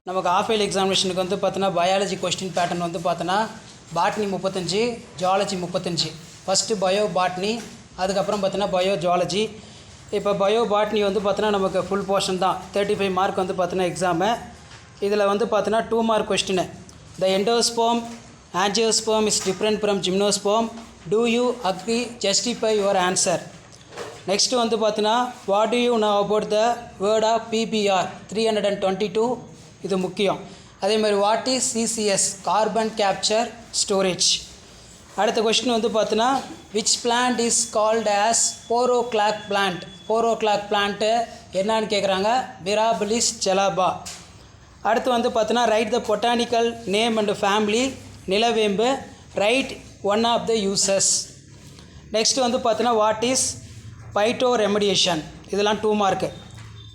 நமக்கு half yearly எக்ஸாமினேஷனுக்கு வந்து பார்த்தோன்னா பயாலஜி கொஸ்டின் பேட்டர்ன் வந்து பார்த்தோன்னா botany 35, zoology 35. First bio botany, அதுக்கப்புறம் பார்த்தோன்னா பயோ ஜுவாலஜி. இப்போ பயோ பாட்னி வந்து பார்த்தோன்னா நமக்கு ஃபுல் போர்ஷன் தான், 35 மார்க் வந்து பார்த்தோன்னா எக்ஸாமு. இதில் வந்து பார்த்தோன்னா 2 mark question. The endosperm angiosperm is different from gymnosperm. Do you agree, justify your answer. Next வந்து பார்த்தோன்னா what do you know about the word of PPR 322, இது முக்கியம். அதே மாதிரி what is CCS, carbon capture storage. அடுத்த question வந்து பார்த்தோன்னா which plant is called as four o'clock plant. Four o'clock plant என்னான்னு கேட்குறாங்க, மிராபிலிஸ் ஜெலாபா. அடுத்து வந்து பார்த்தோன்னா right the botanical name and family, நிலவேம்பு. Right one of the uses. Next வந்து பார்த்தோன்னா வாட் இஸ் பைட்டோ ரெமடியேஷன், இதெல்லாம் 2 மார்க்கு.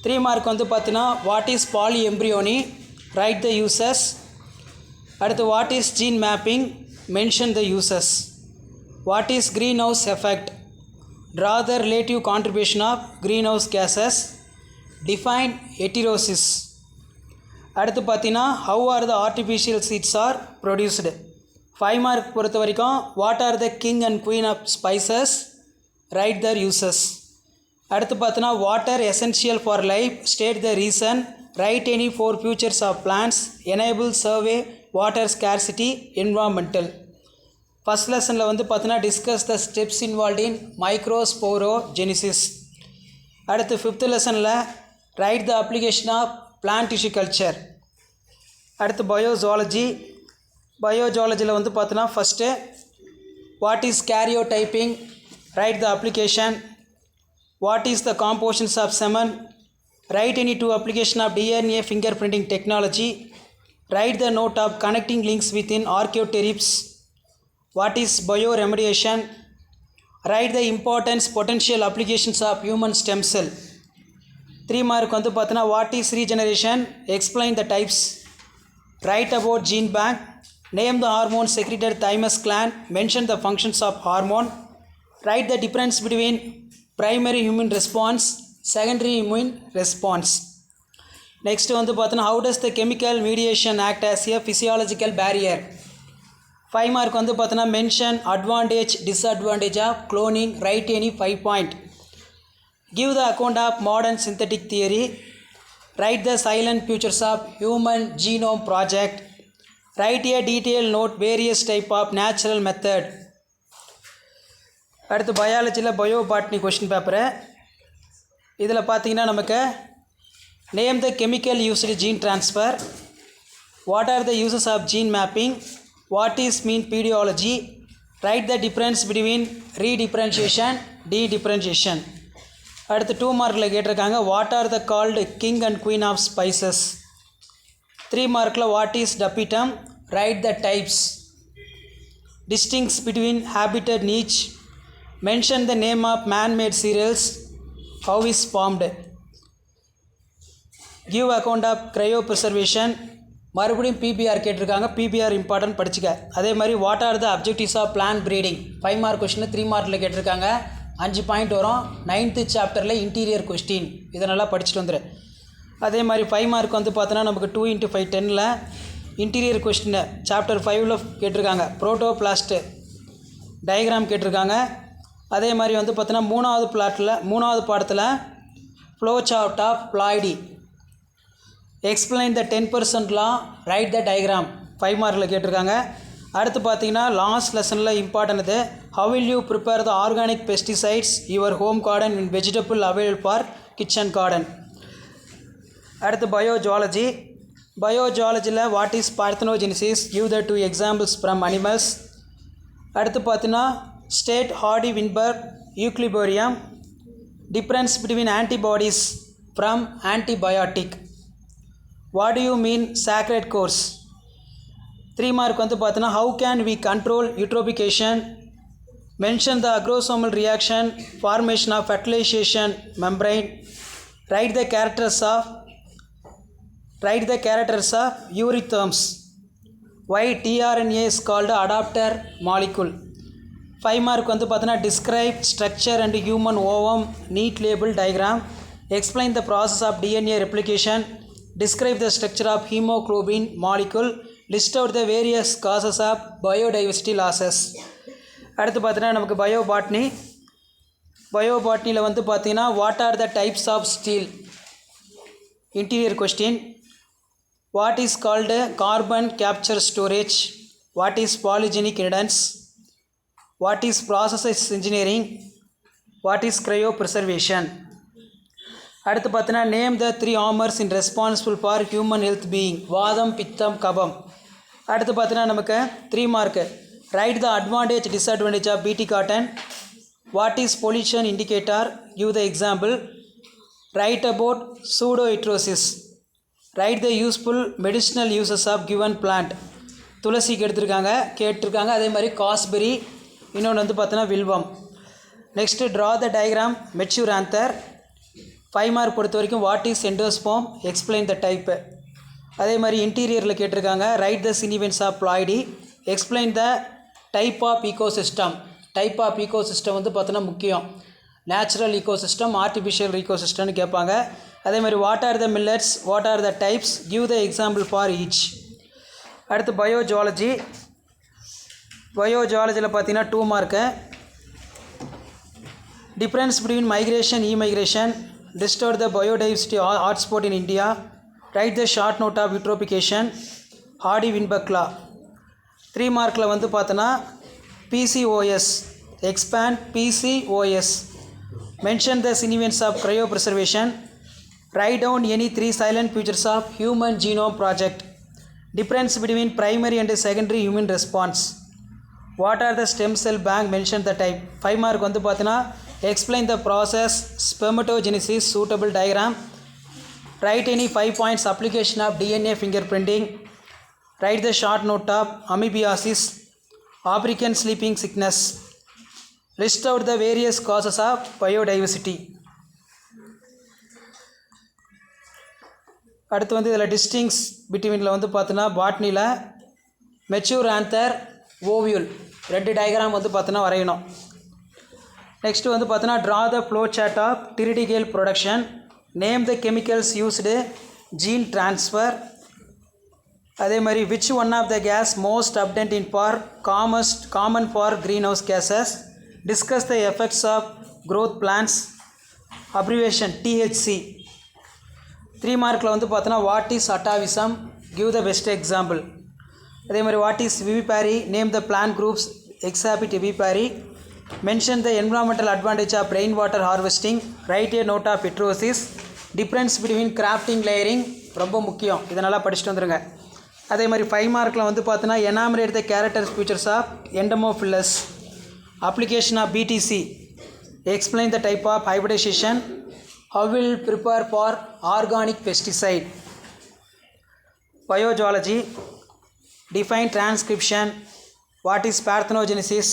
3 மார்க் வந்து பார்த்தீங்கன்னா what is poly embryony, write the uses. அடுத்து what is gene mapping, mention the uses. What is green house effect, draw the relative contribution of green house gases. Define heterosis. அடுத்து பார்த்தீங்கன்னா how are the artificial seeds are produced. 5 mark பொறுத்த வரைக்கும் what are the king and queen of spices, write their uses. அடுத்து பார்த்தோன்னா water essential for life, state the reason. Write any 4 features of plants, enable survey water scarcity, environmental. First லெசனில் வந்து பார்த்தோன்னா discuss the steps involve in microsporogenesis. அடுத்து 5th லெசனில் write the application of plant tissue culture. அடுத்து biozoology. பயோஜுவாலஜியில் வந்து பார்த்தோன்னா first what is karyotyping, right the application. What is the compositions of semen? Write any 2 application of DNA fingerprinting technology. Write the note of connecting links within Archaeopteryx. What is bioremediation? Write the importance potential applications of human stem cell. 3 mark வந்து பார்த்தோன்னா what is regeneration, explain the types. Write about gene bank. Name the hormone secreted thymus gland, mention the functions of hormone. Write the difference between primary immune response, secondary immune response. Next வந்து பார்த்தோன்னா how does the chemical mediation act as a physiological barrier. 5 mark வந்து பார்த்தோன்னா mention advantage disadvantage of cloning, write any 5 point. Give the account of modern synthetic theory. Write the silent futures of human genome project. Write a detailed note various type of natural method. அடுத்து பயாலஜியில் bio botany question paper. இதில் பார்த்தீங்கன்னா நமக்கு name the chemical used gene transfer, what are the uses of gene mapping, what is mean pedology, write the difference between redifferentiation, dedifferentiation. அடுத்து 2 மார்க்கில் கேட்டிருக்காங்க what are the called king and queen of spices. 3 மார்க்கில் what is tapetum, write the types. Distinguish between habitat niche, mention the name of man-made cereals, how is formed. Give account of cryopreservation. மறுபடியும் PBR கேட்டிருக்காங்க, PBR important படிச்சுக்க. அதே மாதிரி what are the objectives of plant breeding. 5 mark question 3 மார்க்கில் கேட்டிருக்காங்க, 5 point வரும். 9th சாப்டரில் interior question, இதை நல்லா படிச்சுட்டு வந்துடு. அதே மாதிரி 5 மார்க் வந்து பார்த்தோன்னா நமக்கு 2 × 5 10ல் இன்டீரியர் கொஸ்டின் சாப்டர் 5ல் கேட்டிருக்காங்க, புரோட்டோபிளாஸ்ட் டயக்ராம் கேட்டிருக்காங்க. அதே மாதிரி வந்து பார்த்தோன்னா 3வது பாடத்தில் flow chart of ploidy, explain the 10% law, write the diagram. 5 மார்க்கில் கேட்டிருக்காங்க. அடுத்து பார்த்தீங்கன்னா லாஸ்ட் லெசனில் important how will you prepare the organic pesticides your home garden in vegetable available for kitchen garden. அடுத்து பயோஜுவாலஜி. பயோஜுவாலஜியில் what is parthenogenesis, give the 2 examples from animals. அடுத்து பார்த்தீங்கன்னா state Hardy Weinberg equilibrium, difference between antibodies from antibiotic. What do you mean sacred groves. 3 mark வந்து பார்த்தோன்னா how can we control eutrophication, mention the acrosomal reaction, formation of fertilization membrane. Write the characters of eurytherms. Why tRNA is called adapter molecule. 5 mark வந்து பார்த்தோன்னா describe structure and human ovum, neat label diagram. Explain the process of DNA replication. Describe the structure of hemoglobin molecule. List out the various causes of biodiversity losses. அடுத்து பார்த்தீங்கன்னா நமக்கு பயோபாட்னியில் வந்து பார்த்தீங்கன்னா what are the types of steel interior question. What is called carbon capture storage. What is polygenic riddance. What is process engineering. What is cryo preservation. அடுத்து பார்த்தீங்கன்னா name the 3 humours in responsible for human health being. வாதம் பித்தம் கபம். அடுத்து பார்த்தீங்கன்னா நமக்கு 3 mark. Write the advantage disadvantage of BT cotton. What is pollution indicator. Give the example. Write about pseudohydrosis. Write the useful medicinal uses of given plant. துளசிக்கு கேட்டிருக்காங்க. அதே மாதிரி காஸ்பெரி, இன்னொன்று வந்து பார்த்தீங்கன்னா வில்வம். Next draw the diagram mature anther. 5 mark பொறுத்த வரைக்கும் what is endosperm, explain the type. அதே மாதிரி இன்டீரியரில் கேட்டிருக்காங்க write the sequence of ploidy, explain the type of ecosystem. Type of ecosystem வந்து பார்த்தோன்னா முக்கியம். நேச்சுரல் ஈகோசிஸ்டம், ஆர்டிஃபிஷியல் ஈகோசிஸ்டம்னு கேட்பாங்க. அதே மாதிரி what are the millets, what are the types, give the example for each. அடுத்து பயோஜுவாலஜி. பயோஜுவாலஜியில் பார்த்தீங்கன்னா 2 mark. Difference between migration immigration. List out the biodiversity hotspot in India. Write the short note of eutrophication. Hardy-Weinberg law. 3 மார்க்கில் வந்து பார்த்தோன்னா PCOS, expand PCOS. Mention the significance of cryopreservation. Write down any 3 silent features of Human Genome Project. Difference between primary and secondary human response. What are the stem cell bank? Mention the type. 5 mark வந்து பார்த்தோன்னா explain the process, spermatogenesis, suitable diagram. Write any 5 points application of DNA fingerprinting. Write the short note of amoebiasis, African sleeping sickness. List out the various causes of biodiversity. அடுத்து வந்து இதில் டிஸ்டிங்ஸ் பிட்வீனில் வந்து பார்த்தோன்னா பாட்னியில் mature anther ovule 2 diagram வந்து பார்த்தோன்னா வரையணும். நெக்ஸ்ட்டு வந்து பார்த்தோன்னா draw the flow chart of triticale production. Name the chemicals used, gene transfer. அதே மாதிரி which one of the gas most abundant in for common for green house gases. Discuss the effects of growth plants. Abbreviation THC. 3 மார்க்கில் வந்து பார்த்தோன்னா what is atavism, give the best example. அதே மாதிரி what is vivipary, name the plant groups, exhibit vivipary. Mention the environmental advantage of rainwater harvesting. Write a note of petrosis. Difference between crafting layering ரொம்ப முக்கியம், இதை நல்லா படிச்சுட்டு வந்துடுங்க. அதே மாதிரி 5 மார்க்கில் வந்து பார்த்தோன்னா enumerate the characters features of endomophilus. Application of BTC. Explain the type of hybridization. How will prepare for organic pesticide. Biogeology. Define transcription. What is parthenogenesis.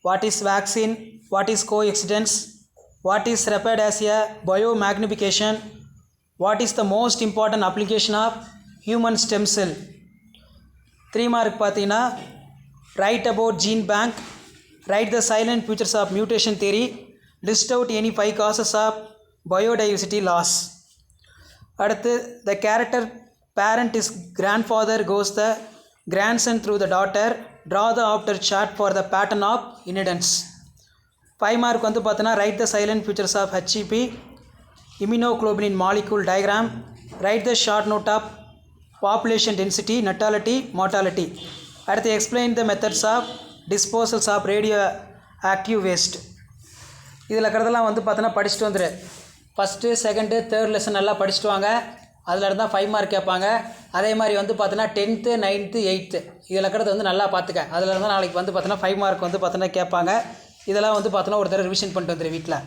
What is vaccine? What is coexistence? What is rapid as a biomagnification? What is the most important application of human stem cell? 3 mark பார்த்தீங்கன்னா write about gene bank. Write the silent features of mutation theory. List out any 5 causes of biodiversity loss. அடுத்து the character parent is grandfather goes the grandson through the daughter. Draw the after chart for the pattern of inheritance. 5 mark வந்து பார்த்தோன்னா right the salient features of HEP, immunoglobulin molecule diagram. Write the short note of population density, natality, mortality. அடுத்து explain the methods of disposals of radioactive waste. இதில் இருக்கிறதெல்லாம் வந்து பார்த்தோன்னா படிச்சுட்டு வந்துடு. First second third lesson நல்லா படிச்சுட்டு வாங்க. அதில் இருந்தால் 5 மார்க் கேட்பாங்க. அதே மாதிரி வந்து பார்த்தோன்னா 10th 9th 8th இதில் இருக்கிறது வந்து நல்லா பார்த்துக்க. அதில் இருந்தால் நாளைக்கு வந்து பார்த்தோன்னா 5 மார்க் வந்து பார்த்தோன்னா கேட்பாங்க. இதெல்லாம் வந்து பார்த்தோன்னா ஒரு தடவை ரிவிஷன் பண்ணிட்டு வந்துடு வீட்டில்.